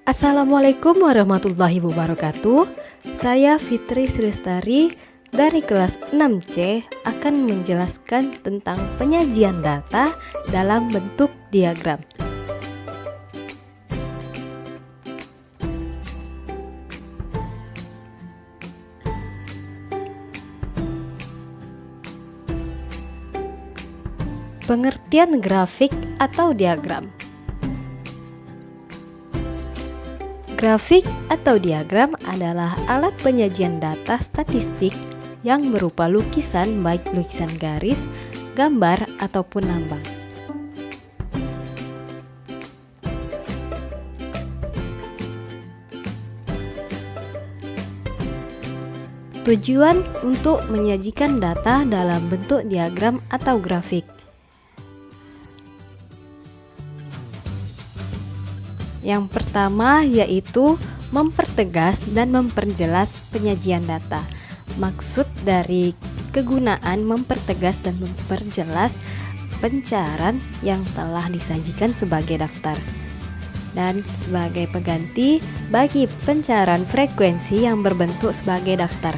Assalamualaikum warahmatullahi wabarakatuh. Saya Fitri Sristari dari kelas 6C akan menjelaskan tentang penyajian data dalam bentuk diagram. Pengertian grafik atau diagram. Grafik atau diagram adalah alat penyajian data statistik yang berupa lukisan, baik lukisan garis, gambar, ataupun lambang. Tujuan untuk menyajikan data dalam bentuk diagram atau grafik. Yang pertama yaitu mempertegas dan memperjelas penyajian data. Maksud dari kegunaan mempertegas dan memperjelas pencarahan yang telah disajikan sebagai daftar dan sebagai pengganti bagi pencarahan frekuensi yang berbentuk sebagai daftar.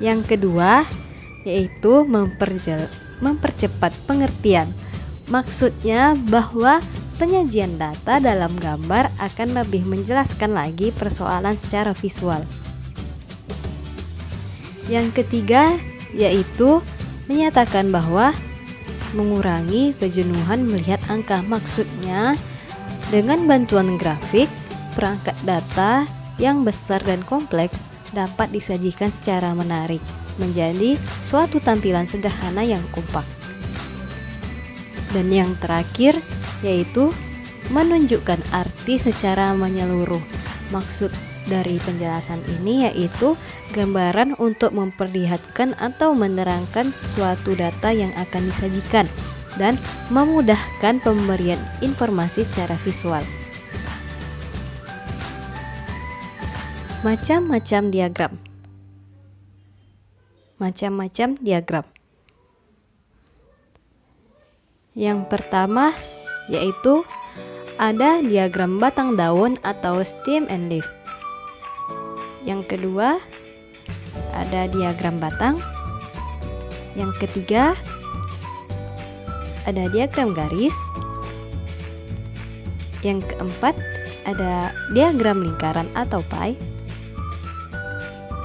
Yang kedua yaitu mempercepat pengertian. Maksudnya bahwa penyajian data dalam gambar akan lebih menjelaskan lagi persoalan secara visual. Yang ketiga yaitu menyatakan bahwa mengurangi kejenuhan melihat angka. Maksudnya dengan bantuan grafik, perangkat data yang besar dan kompleks dapat disajikan secara menarik menjadi suatu tampilan sederhana yang kompak. Dan yang terakhir yaitu menunjukkan arti secara menyeluruh. Maksud dari penjelasan ini yaitu gambaran untuk memperlihatkan atau menerangkan sesuatu data yang akan disajikan dan memudahkan pemberian informasi secara visual. Macam-macam diagram. Macam-macam diagram. Yang pertama yaitu ada diagram batang daun atau stem and leaf. Yang kedua ada diagram batang. Yang ketiga ada diagram garis. Yang keempat ada diagram lingkaran atau pie.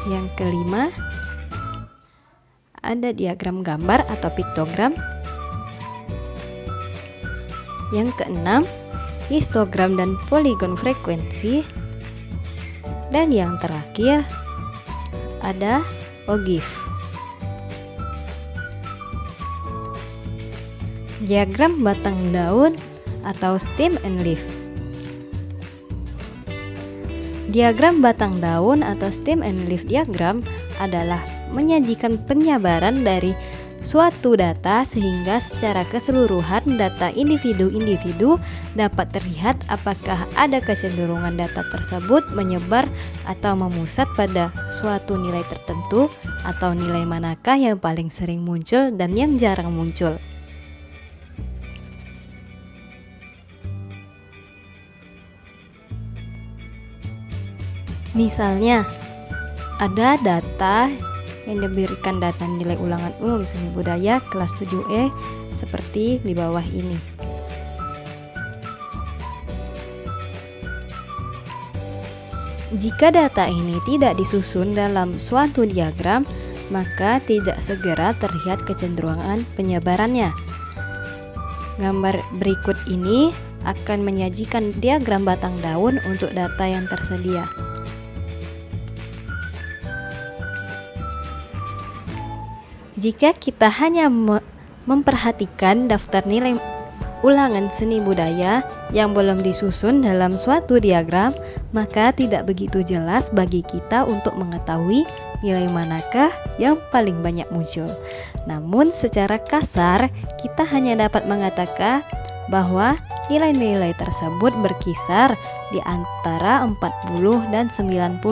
Yang kelima ada diagram gambar atau piktogram. Yang keenam, histogram dan poligon frekuensi. Dan yang terakhir ada ogif. Diagram batang daun atau stem and leaf. Diagram batang daun atau stem and leaf diagram adalah menyajikan penyabaran dari suatu data sehingga secara keseluruhan data individu-individu dapat terlihat apakah ada kecenderungan data tersebut menyebar atau memusat pada suatu nilai tertentu atau nilai manakah yang paling sering muncul dan yang jarang muncul. Misalnya ada data yang diberikan data nilai ulangan umum seni budaya kelas 7E seperti di bawah ini. Jika data ini tidak disusun dalam suatu diagram, maka tidak segera terlihat kecenderungan penyebarannya. Gambar berikut ini akan menyajikan diagram batang daun untuk data yang tersedia. Jika kita hanya memperhatikan daftar nilai ulangan seni budaya yang belum disusun dalam suatu diagram, maka tidak begitu jelas bagi kita untuk mengetahui nilai manakah yang paling banyak muncul. Namun secara kasar, kita hanya dapat mengatakan bahwa nilai-nilai tersebut berkisar di antara 40 dan 90.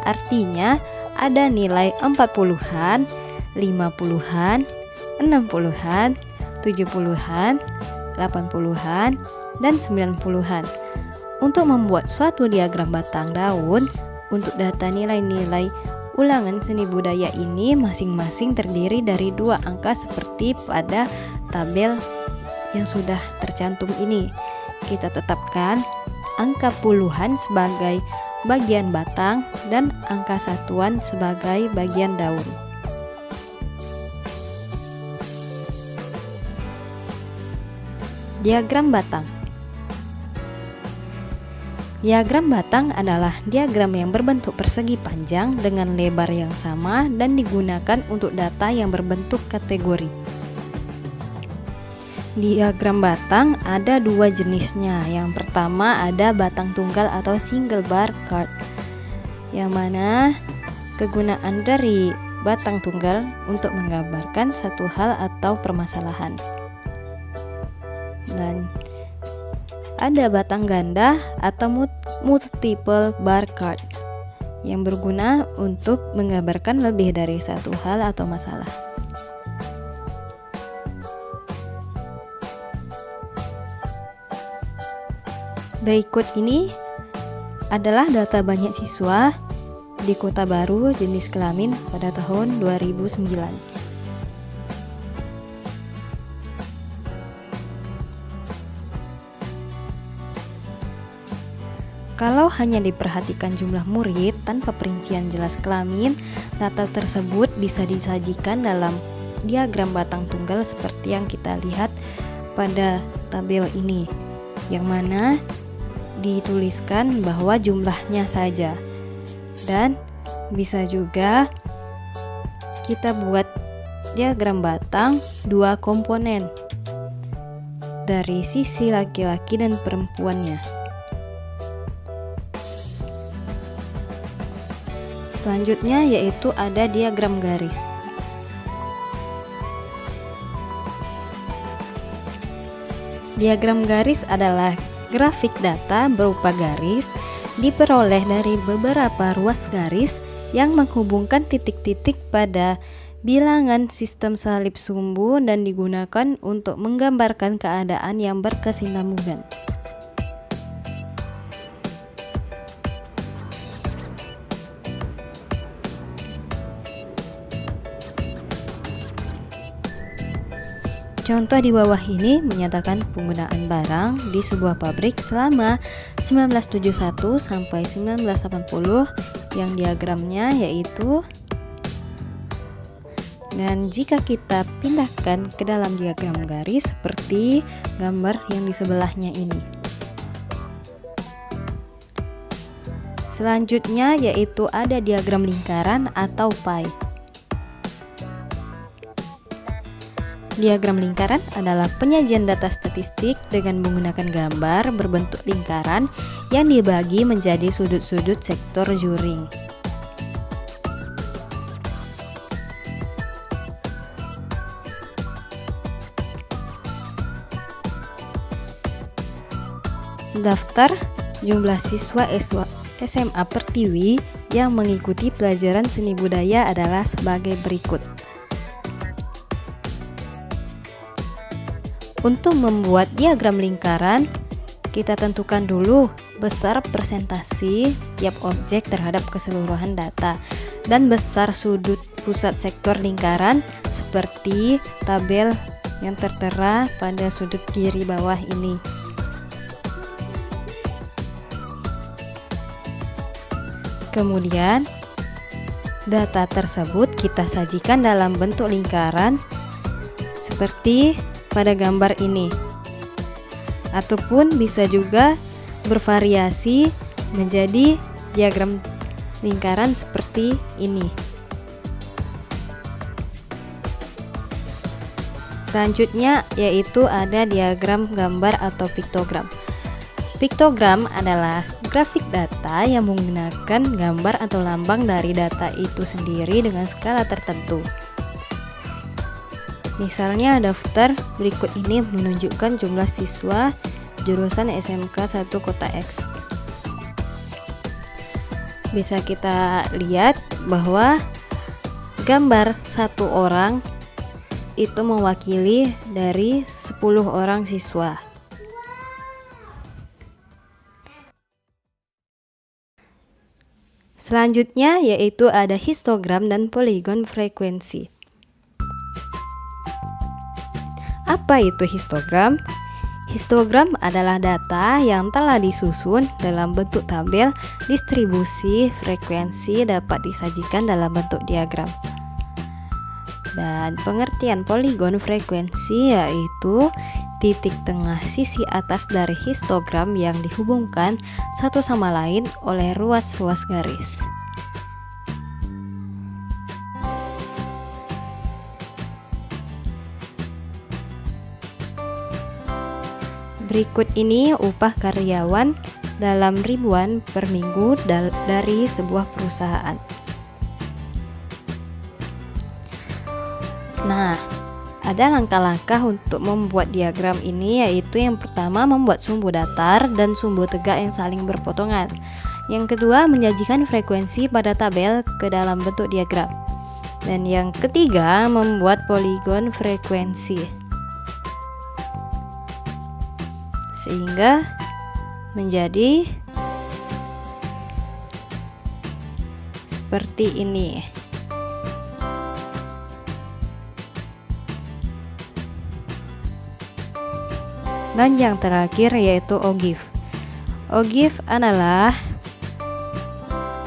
Artinya ada nilai 40-an, 50-an, 60-an, 70-an, 80-an, dan 90-an. Untuk membuat suatu diagram batang daun, untuk data nilai-nilai ulangan seni budaya ini masing-masing terdiri dari 2 angka seperti pada tabel yang sudah tercantum ini. Kita tetapkan angka puluhan sebagai bagian batang dan angka satuan sebagai bagian daun. Diagram batang. Diagram batang adalah diagram yang berbentuk persegi panjang dengan lebar yang sama dan digunakan untuk data yang berbentuk kategori. Diagram batang ada 2 jenisnya. Yang pertama ada batang tunggal atau single bar chart, yang mana kegunaan dari batang tunggal untuk menggambarkan satu hal atau permasalahan. Dan ada batang ganda atau multiple bar chart yang berguna untuk menggambarkan lebih dari satu hal atau masalah. Berikut ini adalah data banyak siswa di Kota Baru jenis kelamin pada tahun 2009. Kalau hanya diperhatikan jumlah murid tanpa perincian jelas kelamin, data tersebut bisa disajikan dalam diagram batang tunggal seperti yang kita lihat pada tabel ini, yang mana dituliskan bahwa jumlahnya saja. Dan bisa juga kita buat diagram batang 2 komponen dari sisi laki-laki dan perempuannya. Selanjutnya yaitu ada diagram garis. Diagram garis adalah grafik data berupa garis diperoleh dari beberapa ruas garis yang menghubungkan titik-titik pada bilangan sistem salib sumbu dan digunakan untuk menggambarkan keadaan yang berkesinambungan. Contoh di bawah ini menyatakan penggunaan barang di sebuah pabrik selama 1971 sampai 1980 yang diagramnya yaitu, dan jika kita pindahkan ke dalam diagram garis seperti gambar yang di sebelahnya ini. Selanjutnya yaitu ada diagram lingkaran atau pie. Diagram lingkaran adalah penyajian data statistik dengan menggunakan gambar berbentuk lingkaran yang dibagi menjadi sudut-sudut sektor juring. Daftar jumlah siswa SMA Pertiwi yang mengikuti pelajaran seni budaya adalah sebagai berikut. Untuk membuat diagram lingkaran, kita tentukan dulu besar persentase tiap objek terhadap keseluruhan data dan besar sudut pusat sektor lingkaran seperti tabel yang tertera pada sudut kiri bawah ini. Kemudian, data tersebut kita sajikan dalam bentuk lingkaran seperti pada gambar ini, ataupun bisa juga bervariasi menjadi diagram lingkaran seperti ini. Selanjutnya yaitu ada diagram gambar atau piktogram. Piktogram adalah grafik data yang menggunakan gambar atau lambang dari data itu sendiri dengan skala tertentu. Misalnya daftar berikut ini menunjukkan jumlah siswa jurusan SMK 1 Kota X. Bisa kita lihat bahwa gambar satu orang itu mewakili dari 10 orang siswa. Selanjutnya yaitu ada histogram dan poligon frekuensi. Apa itu histogram? Histogram adalah data yang telah disusun dalam bentuk tabel distribusi frekuensi dapat disajikan dalam bentuk diagram. Dan pengertian poligon frekuensi yaitu titik tengah sisi atas dari histogram yang dihubungkan satu sama lain oleh ruas-ruas garis. Berikut ini upah karyawan dalam ribuan per minggu dari sebuah perusahaan. Nah, ada langkah-langkah untuk membuat diagram ini, yaitu yang pertama membuat sumbu datar dan sumbu tegak yang saling berpotongan. Yang kedua menyajikan frekuensi pada tabel ke dalam bentuk diagram. Dan yang ketiga membuat poligon frekuensi. Sehingga menjadi seperti ini. Dan yang terakhir yaitu OGIF. OGIF adalah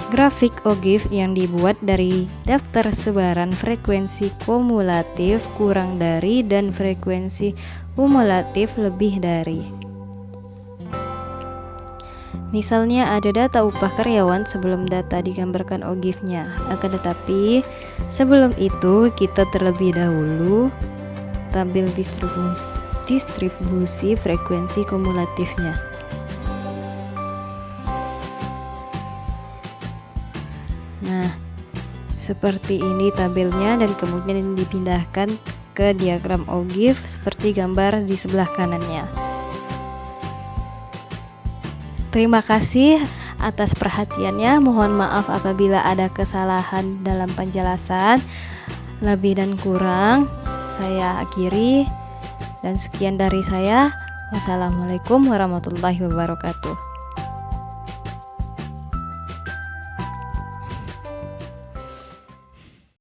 grafik OGIF yang dibuat dari daftar sebaran frekuensi kumulatif kurang dari dan frekuensi kumulatif lebih dari. Misalnya ada data upah karyawan sebelum data digambarkan OGIF-nya. Akan tetapi sebelum itu kita terlebih dahulu tampil distribusi frekuensi kumulatifnya. Nah, seperti ini tabelnya dan kemudian dipindahkan ke diagram OGIF seperti gambar di sebelah kanannya. Terima kasih atas perhatiannya. Mohon maaf apabila ada kesalahan dalam penjelasan. Lebih dan kurang saya akhiri. Dan sekian dari saya. Wassalamualaikum warahmatullahi wabarakatuh.